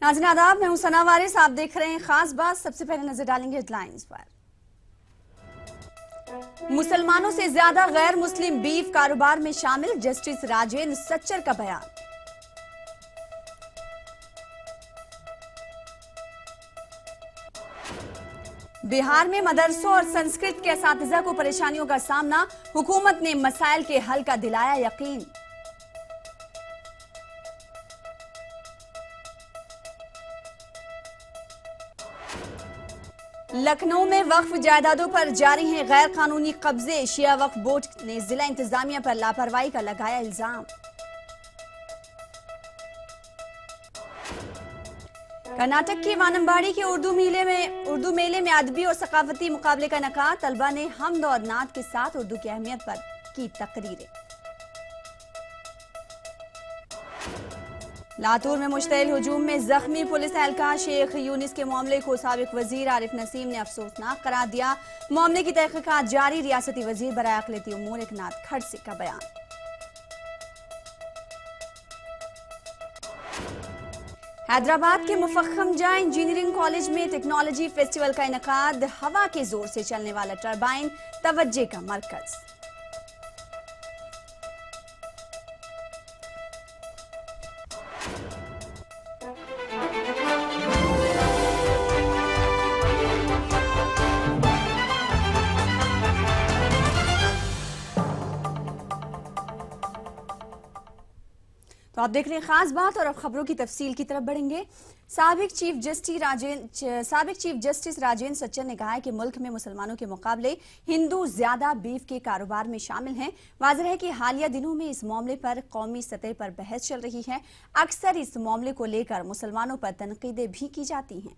नाज़रीन आदाब, मैं हूं सना वारिस। आप देख रहे हैं खास बात। सबसे पहले नजर डालेंगे हेडलाइंस पर। मुसलमानों से ज्यादा गैर मुस्लिम बीफ कारोबार में शामिल, जस्टिस राजेंद्र सच्चर का बयान। बिहार में मदरसों और संस्कृत के असातिज़ा को परेशानियों का सामना, हुकूमत ने मसाइल के हल का दिलाया यकीन। लखनऊ में वक्फ जायदादों पर जारी हैं गैर कानूनी कब्जे, शिया वक्फ बोर्ड ने जिला इंतजामिया पर लापरवाही का लगाया इल्जाम। कर्नाटक की वानम्बाड़ी के उर्दू मेले में अदबी और सकाफती मुकाबले का इनेकाद, तलबा ने हम्द और नात के साथ उर्दू की अहमियत पर की तकरीरें। लातूर में मुश्तइल हुजूम में जख्मी पुलिस एहलकार शेख यूनिस के मामले को साबिक वजीर आरिफ नसीम ने अफसोसनाक करार दिया। मामले की तहकीकात जारी, रियासती वजीर बराए अक़लियती उमूर एकनाथ खड़से का बयान। हैदराबाद के मुफख्खम जाह इंजीनियरिंग कॉलेज में टेक्नोलॉजी फेस्टिवल का इनेकाद, हवा के जोर से चलने वाला टरबाइन तवज्जे का मरकज। तो आप देख रहे हैं खास बात और अब खबरों की तफसील की तरफ बढ़ेंगे। साबिक चीफ जस्टिस राजेंद्र सच्चर ने कहा है कि मुल्क में मुसलमानों के मुकाबले हिंदू ज्यादा बीफ के कारोबार में शामिल हैं। वाज़ेह है कि हालिया दिनों में इस मामले पर कौमी सतह पर बहस चल रही है। अक्सर इस मामले को लेकर मुसलमानों पर तनकीदें भी की जाती हैं।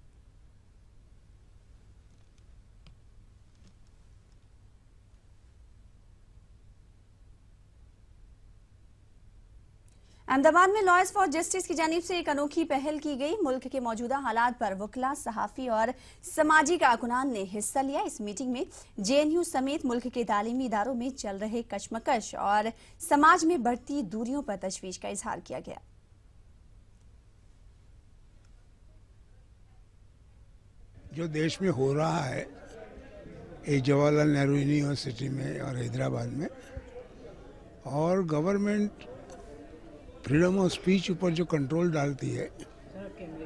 अहमदाबाद में लॉयर्स फॉर जस्टिस की जानिब से एक अनोखी पहल की गई। मुल्क के मौजूदा हालात पर वकला, सहाफ़ी और समाजी कारकुनान ने हिस्सा लिया। इस मीटिंग में JNU समेत मुल्क के तालीमी इदारों में चल रहे कशमकश और समाज में बढ़ती दूरियों पर तशवीश का इजहार किया गया। जो देश में हो रहा है, एक जवाहरलाल नेहरू यूनिवर्सिटी में और हैदराबाद में, और गवर्नमेंट फ्रीडम ऑफ स्पीच ऊपर जो कंट्रोल डालती है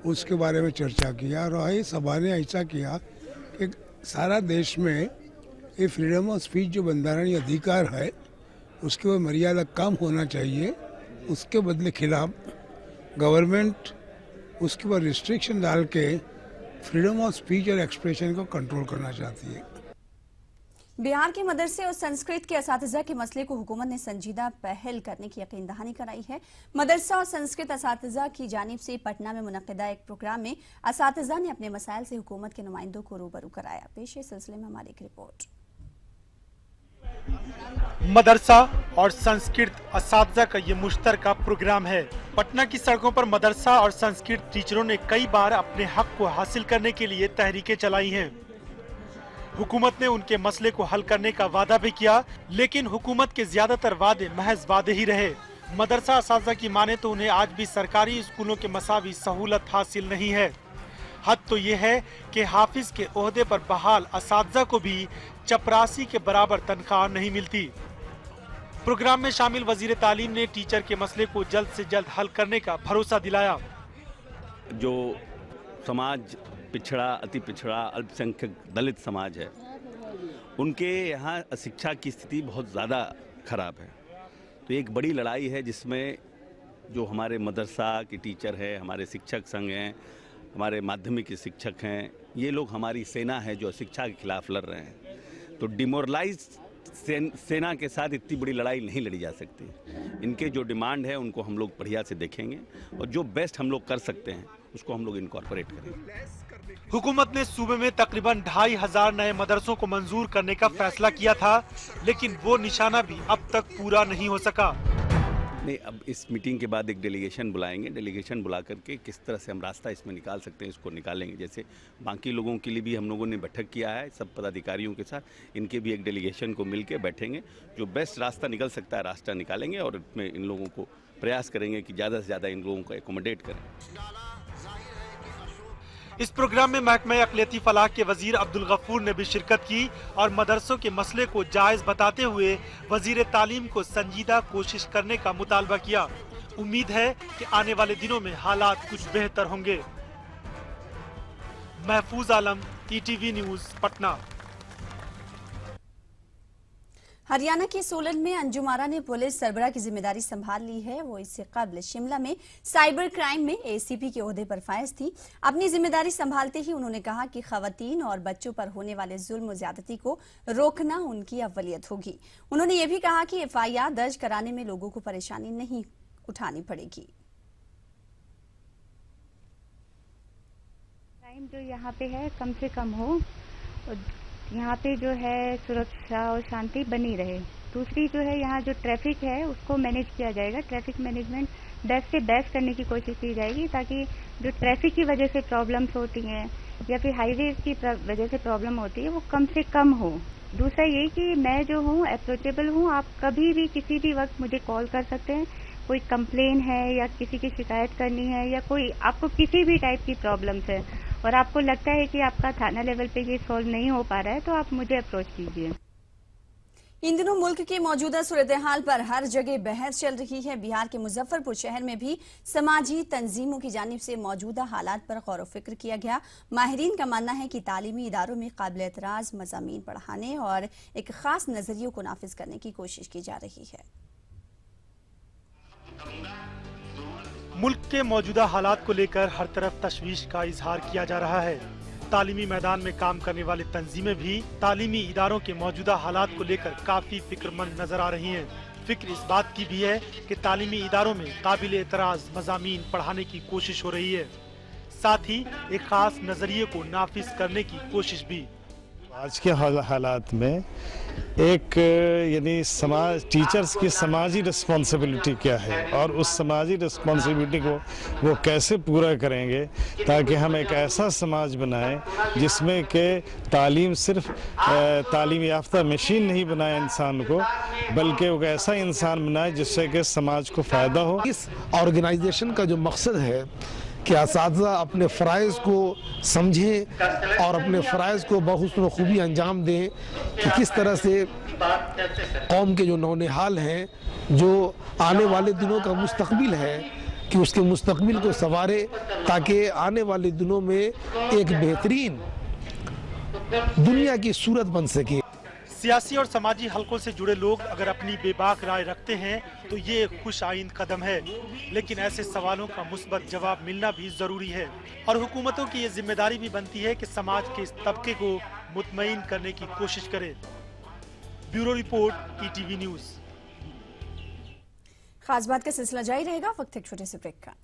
उसके बारे में चर्चा किया। और इस सभा ने ऐसा किया कि सारा देश में ये फ्रीडम ऑफ स्पीच जो बंधारणीय अधिकार है उसके ऊपर मर्यादा कम होना चाहिए, उसके बदले खिलाफ गवर्नमेंट उसके ऊपर रिस्ट्रिक्शन डाल के फ्रीडम ऑफ स्पीच और एक्सप्रेशन को कंट्रोल करना चाहती है। बिहार के मदरसे और संस्कृत के असातिज़ा के मसले को हुकूमत ने संजीदा पहल करने की यकीन दहानी कराई है। मदरसा और संस्कृत असातिज़ा की जानिब से पटना में मुनक़्क़िदा एक प्रोग्राम में असातिज़ा ने अपने मसाइल से हुकूमत के नुमाइंदों को रूबरू कराया। पेश है सिलसिले में हमारी एक रिपोर्ट। मदरसा और संस्कृत असातिज़ा का ये मुश्तरका प्रोग्राम है। पटना की सड़कों पर मदरसा और संस्कृत टीचरों ने कई बार अपने हक को हासिल करने के लिए तहरीकें चलाई हैं। हुकूमत ने उनके मसले को हल करने का वादा भी किया, लेकिन हुकूमत के ज्यादातर वादे महज वादे ही रहे। मदरसा असातिज़ा की माने तो उन्हें आज भी सरकारी स्कूलों के मसावी सहूलत हासिल नहीं है। हद तो ये है कि हाफिज के ओहदे पर बहाल असातिज़ा को भी चपरासी के बराबर तनख्वाह नहीं मिलती। प्रोग्राम में शामिल वजीर तालीम ने टीचर के मसले को जल्द से जल्द हल करने का भरोसा दिलाया। जो समाज पिछड़ा, अति पिछड़ा, अल्पसंख्यक दलित समाज है, उनके यहाँ शिक्षा की स्थिति बहुत ज़्यादा खराब है। तो एक बड़ी लड़ाई है जिसमें जो हमारे मदरसा के टीचर हैं, हमारे शिक्षक संघ हैं, हमारे माध्यमिक के शिक्षक हैं, ये लोग हमारी सेना है जो शिक्षा के खिलाफ लड़ रहे हैं। तो डिमोरलाइज सेना के साथ इतनी बड़ी लड़ाई नहीं लड़ी जा सकती। इनके जो डिमांड है उनको हम लोग बढ़िया से देखेंगे और जो बेस्ट हम लोग कर सकते हैं उसको हम लोग इनकॉर्पोरेट करेंगे। हुकूमत ने सूबे में तकरीबन 2500 नए मदरसों को मंजूर करने का फैसला किया था, लेकिन वो निशाना भी अब तक पूरा नहीं हो सका। नहीं, अब इस मीटिंग के बाद एक डेलीगेशन बुलाएंगे। डेलीगेशन बुला करके किस तरह से हम रास्ता इसमें निकाल सकते हैं इसको निकालेंगे। जैसे बाकी लोगों के लिए भी हम लोगों ने बैठक किया है सब पदाधिकारियों के साथ, इनके भी एक डेलीगेशन को मिल के बैठेंगे, जो बेस्ट रास्ता निकल सकता है रास्ता निकालेंगे और इसमें इन लोगों को प्रयास करेंगे कि ज़्यादा से ज़्यादा इन लोगों को एकोमोडेट करें। इस प्रोग्राम में महकमा अक़लियती फलाह के वजीर अब्दुल गफूर ने भी शिरकत की और मदरसों के मसले को जायज बताते हुए वजीर तालीम को संजीदा कोशिश करने का मुतालबा किया। उम्मीद है कि आने वाले दिनों में हालात कुछ बेहतर होंगे। महफूज आलम, ETV न्यूज, पटना। हरियाणा के सोलन में अंजुम आरा ने पुलिस सरबराह की जिम्मेदारी संभाल ली है। वो इससे कबल शिमला में साइबर क्राइम में ACP के ओहदे पर फायज थी। अपनी जिम्मेदारी संभालते ही उन्होंने कहा कि खवातीन और बच्चों पर होने वाले जुल्म और ज्यादती को रोकना उनकी अव्वलियत होगी। उन्होंने ये भी कहा कि FIR दर्ज कराने में लोगों को परेशानी नहीं उठानी पड़ेगी। क्राइम जो यहाँ पे है कम से कम हो, यहाँ पे जो है सुरक्षा और शांति बनी रहे। दूसरी जो है यहाँ जो ट्रैफिक है उसको मैनेज किया जाएगा। ट्रैफिक मैनेजमेंट बेस्ट से बेस्ट करने की कोशिश की जाएगी ताकि जो ट्रैफिक की वजह से प्रॉब्लम्स होती हैं या फिर हाईवे की वजह से प्रॉब्लम होती है वो कम से कम हो। दूसरा ये कि मैं जो हूँ अप्रोचेबल हूँ, आप कभी भी किसी भी वक्त मुझे कॉल कर सकते हैं। कोई कंप्लेन है या किसी की शिकायत करनी है या कोई आपको किसी भी टाइप की प्रॉब्लम्स है और आपको लगता है कि आपका थाना लेवल पे ये सॉल्व नहीं हो पा रहा है तो आप मुझे अप्रोच कीजिए। इन दिनों मुल्क के मौजूदा सूरत हाल पर हर जगह बहस चल रही है। बिहार के मुजफ्फरपुर शहर में भी समाजी तंजीमों की जानिब से मौजूदा हालात पर गौर फिक्र किया गया। माहिरीन का मानना है कि तालीमी इदारों में काबिल एतराज मज़ामीन पढ़ाने और एक खास नजरियों को नाफिज करने की कोशिश की जा रही है। मुल्क के मौजूदा हालात को लेकर हर तरफ तशवीश का इजहार किया जा रहा है। तालीमी मैदान में काम करने वाली तंजीमें भी तालीमी इदारों के मौजूदा हालात को लेकर काफी फिक्रमंद नजर आ रही हैं। फिक्र इस बात की भी है कि तालीमी इदारों में काबिल एतराज मज़ामीन पढ़ाने की कोशिश हो रही है, साथ ही एक खास नजरिए को नाफिज करने की कोशिश भी। आज के हालात में एक यानी समाज टीचर्स की समाजी रिस्पॉन्सिबिलिटी क्या है और उस समाजी रिस्पॉन्सिबिलिटी को वो कैसे पूरा करेंगे ताकि हम एक ऐसा समाज बनाएं जिसमें कि तालीम सिर्फ तालीम याफ्ता मशीन नहीं बनाए इंसान को, बल्कि वो ऐसा इंसान बनाए जिससे कि समाज को फ़ायदा हो। इस ऑर्गेनाइजेशन का जो मकसद है कि असातिज़ा अपने फ़राइज़ को समझें और अपने फ़राइज़ को बहुस्न खूबी अंजाम दें कि किस तरह से कौम के जो नौनिहाल हैं, जो आने वाले दिनों का मुस्तकबिल है, कि उसके मुस्तकबिल को संवारे ताकि आने वाले दिनों में एक बेहतरीन दुनिया की सूरत बन सके। सियासी और समाजी हलकों से जुड़े लोग अगर अपनी बेबाक राय रखते हैं तो ये एक खुश आइंद कदम है, लेकिन ऐसे सवालों का मुस्बत जवाब मिलना भी जरूरी है और हुकूमतों की ये जिम्मेदारी भी बनती है कि समाज के इस तबके को मुतमईन करने की कोशिश करे। Bureau report, ETV news. खास बात का सिलसिला जारी रहेगा, वक्त एक छोटे से ब्रेक का।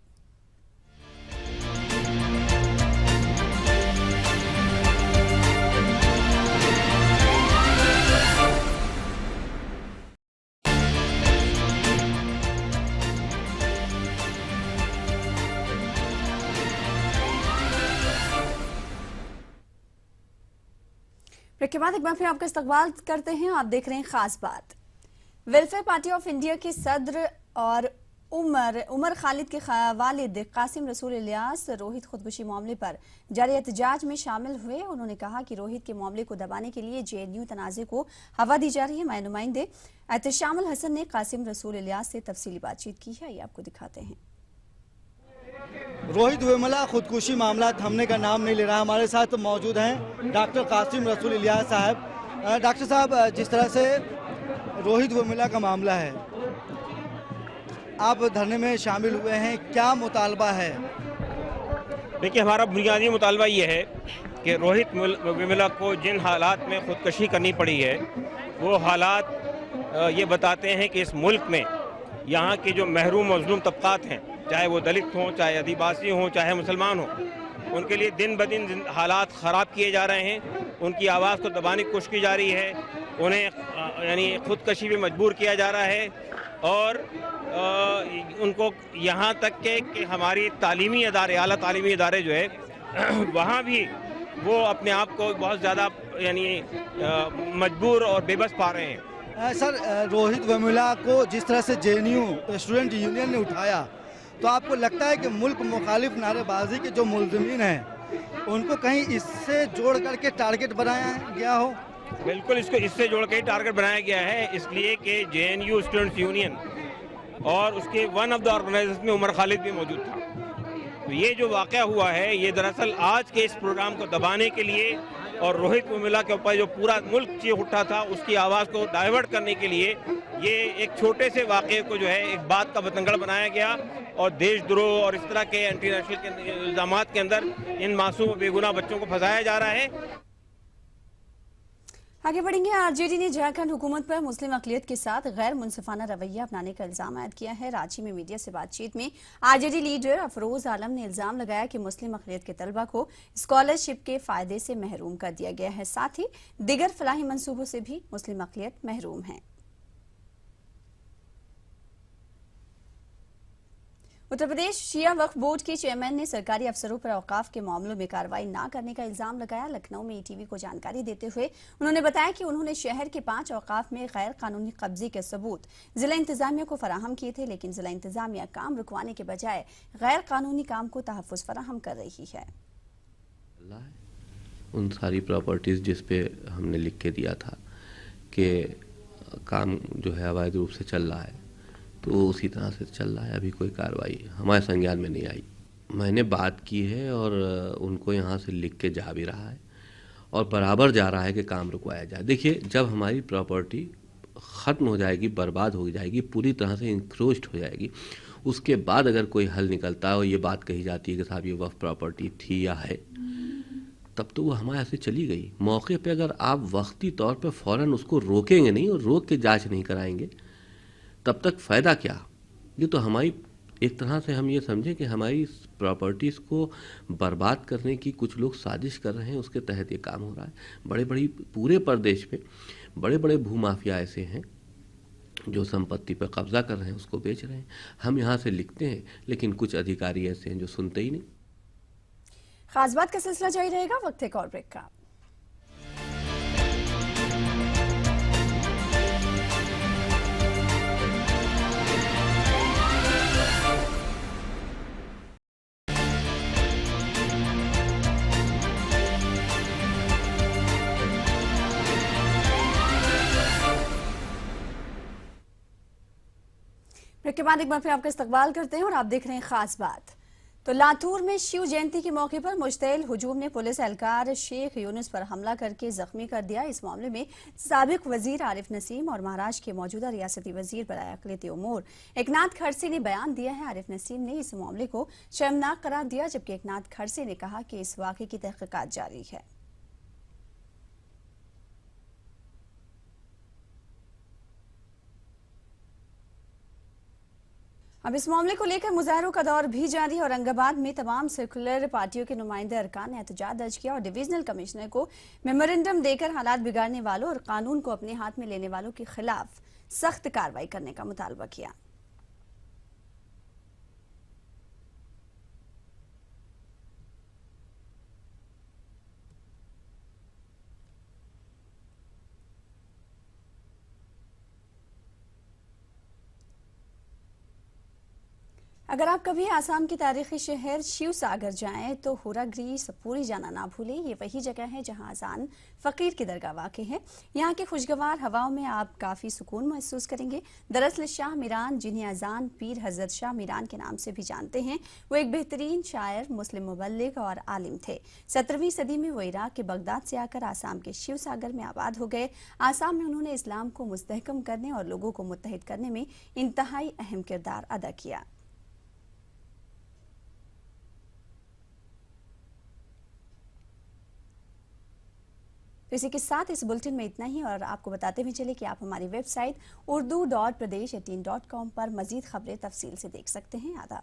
ब्रेक के बाद एक बार फिर आपका इस्तकबाल करते हैं। आप देख रहे हैं खास बात। वेलफेयर पार्टी ऑफ इंडिया के सदर और उमर खालिद के वालिद कासिम रसूल इलियास रोहित खुदकुशी मामले पर जारी एहतजाज में शामिल हुए। उन्होंने कहा कि रोहित के मामले को दबाने के लिए JNU तनाज़े को हवा दी जा रही है। नुमाइंदे एहतशामुल हसन ने कासिम रसूल इलियास से तफसीली बातचीत की है, ये आपको दिखाते हैं। रोहित वेमुला खुदकुशी मामला थमने का नाम नहीं ले रहा। हमारे साथ मौजूद हैं डॉक्टर कासिम रसूल इलियास साहब। डॉक्टर साहब, जिस तरह से रोहित वेमुला का मामला है, आप धरने में शामिल हुए हैं, क्या मुतालबा है? देखिए, हमारा बुनियादी मुतालबा ये है कि रोहित वेमुला को जिन हालात में खुदकशी करनी पड़ी है वो हालात ये बताते हैं कि इस मुल्क में यहाँ के जो महरूम मजलूम तबकात हैं, चाहे वो दलित हों, चाहे आदिवासी हों, चाहे मुसलमान हों, उनके लिए दिन ब दिन हालात ख़राब किए जा रहे हैं। उनकी आवाज़ को दबाने की कोशिश की जा रही है, उन्हें यानी खुदकशी में मजबूर किया जा रहा है और उनको यहाँ तक के कि हमारी तालीमी अदारे, आला तालीमी अदारे जो है वहाँ भी वो अपने आप को बहुत ज़्यादा यानी मजबूर और बेबस पा रहे हैं। सर, रोहित वेमुला को जिस तरह से JNU स्टूडेंट यूनियन ने उठाया, तो आपको लगता है कि मुल्क मुखालिफ नारेबाजी के जो मुलज़िमीन हैं उनको कहीं इससे जोड़ करके टारगेट बनाया गया हो? बिल्कुल, इसको इससे जोड़ के ही टारगेट बनाया गया है, इसलिए कि जेएनयू स्टूडेंट्स यूनियन और उसके वन ऑफ द ऑर्गेनाइजर्स में उमर खालिद भी मौजूद था। तो ये जो वाक़या हुआ है, ये दरअसल आज के इस प्रोग्राम को दबाने के लिए और रोहित वेमुला के ऊपर जो पूरा मुल्क चीख उठा था उसकी आवाज़ को डाइवर्ट करने के लिए ये एक छोटे से वाक़े को जो है एक बात का बतंगड़ बनाया गया और देशद्रोह और इस तरह के एंटी नेशनल के इल्ज़ामात के अंदर इन मासूम और बेगुनाह बच्चों को फंसाया जा रहा है। आगे बढ़ेंगे। आरजेडी ने झारखंड हुकूमत पर मुस्लिम अक़लियत के साथ गैर मुनसिफाना रवैया अपनाने का इल्जाम आयद किया है। रांची में मीडिया से बातचीत में आरजेडी लीडर अफरोज आलम ने इल्जाम लगाया कि मुस्लिम अक़लियत के तलबा को स्कॉलरशिप के फायदे से महरूम कर दिया गया है, साथ ही दिगर फलाही मंसूबों से भी मुस्लिम अक़लियत महरूम है। उत्तर प्रदेश शिया वक्फ बोर्ड के चेयरमैन ने सरकारी अफसरों पर औकाफ के मामलों में कार्रवाई न करने का इल्जाम लगाया। लखनऊ में ईटीवी को जानकारी देते हुए उन्होंने बताया कि उन्होंने शहर के 5 औकाफ में गैर कानूनी कब्जे के सबूत जिला इंतजामिया को फराहम किए थे, लेकिन जिला इंतजामिया काम रुकवाने के बजाय गैर कानूनी काम को तहफ़्फ़ुज़ फराहम कर रही है। उन सारी प्रॉपर्टीज़ जिस पे हमने लिख के दिया था कि काम जो है अवैध रूप से चल रहा है, तो उसी तरह से चल रहा है। अभी कोई कार्रवाई हमारे संज्ञान में नहीं आई। मैंने बात की है और उनको यहाँ से लिख के जा भी रहा है और बराबर जा रहा है कि काम रुकवाया जाए। देखिए, जब हमारी प्रॉपर्टी ख़त्म हो जाएगी, बर्बाद हो जाएगी, पूरी तरह से इंक्रोच्ड हो जाएगी, उसके बाद अगर कोई हल निकलता है और ये बात कही जाती है कि साहब ये वक्फ प्रॉपर्टी थी या है, तब तो वो हमारे यहाँ से चली गई। मौके पे अगर आप वक्ती तौर पे फ़ौरन उसको रोकेंगे नहीं और रोक के जांच नहीं कराएंगे, तब तक फ़ायदा क्या? ये तो हमारी एक तरह से हम ये समझें कि हमारी प्रॉपर्टीज़ को बर्बाद करने की कुछ लोग साजिश कर रहे हैं, उसके तहत ये काम हो रहा है। बड़े बड़ी पूरे प्रदेश में बड़े बड़े भूमाफिया ऐसे हैं जो संपत्ति पर कब्जा कर रहे हैं, उसको बेच रहे हैं। हम यहाँ से लिखते हैं, लेकिन कुछ अधिकारी ऐसे हैं जो सुनते ही नहीं। खास बात का सिलसिला जारी रहेगा, वक्त एक और ब्रेक का। के बाद एक बार फिर आपका इस्तकबाल करते हैं और आप देख रहे हैं खास बात। तो लातूर में शिव जयंती के मौके पर मुश्तइल हुजूम ने पुलिस एहलकार शेख यूनुस पर हमला करके जख्मी कर दिया। इस मामले में साबिक वजीर आरिफ नसीम और महाराष्ट्र के मौजूदा रियासती वजीर बराए अक़लियती उमूर एकनाथ खड़से ने बयान दिया है। आरिफ नसीम ने इस मामले को शर्मनाक करार दिया, जबकि एकनाथ खड़से ने कहा कि इस वाक़े की तहक़ीक़ात जारी है। अब इस मामले को लेकर मुजाहरों का दौर भी जारी है। औरंगाबाद में तमाम सेकुलर पार्टियों के नुमाइंदे अरकान ने एहतजाज दर्ज किया और डिवीजनल कमिश्नर को मेमोरेंडम देकर हालात बिगाड़ने वालों और कानून को अपने हाथ में लेने वालों के खिलाफ सख्त कार्रवाई करने का मुतालबा किया। अगर आप कभी आसाम की तारीखी शहर शिव सागर जाएं तो हुराग्री सपूरी जाना ना भूलें। ये वही जगह है जहां अजान फ़कीर की दरगाह वाक़ है। यहाँ के खुशगवार हवाओं में आप काफ़ी सुकून महसूस करेंगे। दरअसल शाह मीरान, जिन्हें अजान पीर हज़रत शाह मीरान के नाम से भी जानते हैं, वो एक बेहतरीन शायर, मुस्लिम मुबल्लिग और आलिम थे। 17वीं सदी में वो इराक के बगदाद से आकर आसाम के शिव सागर में आबाद हो गए। आसाम में उन्होंने इस्लाम को मुस्तहकम करने और लोगों को मुत्तहिद करने में इंतहाई अहम किरदार अदा किया। तो इसी के साथ इस बुलेटिन में इतना ही, और आपको बताते हुए चले कि आप हमारी वेबसाइट urdu.pradesh18.com पर मजीद खबरें तफसील से देख सकते हैं। आदाब।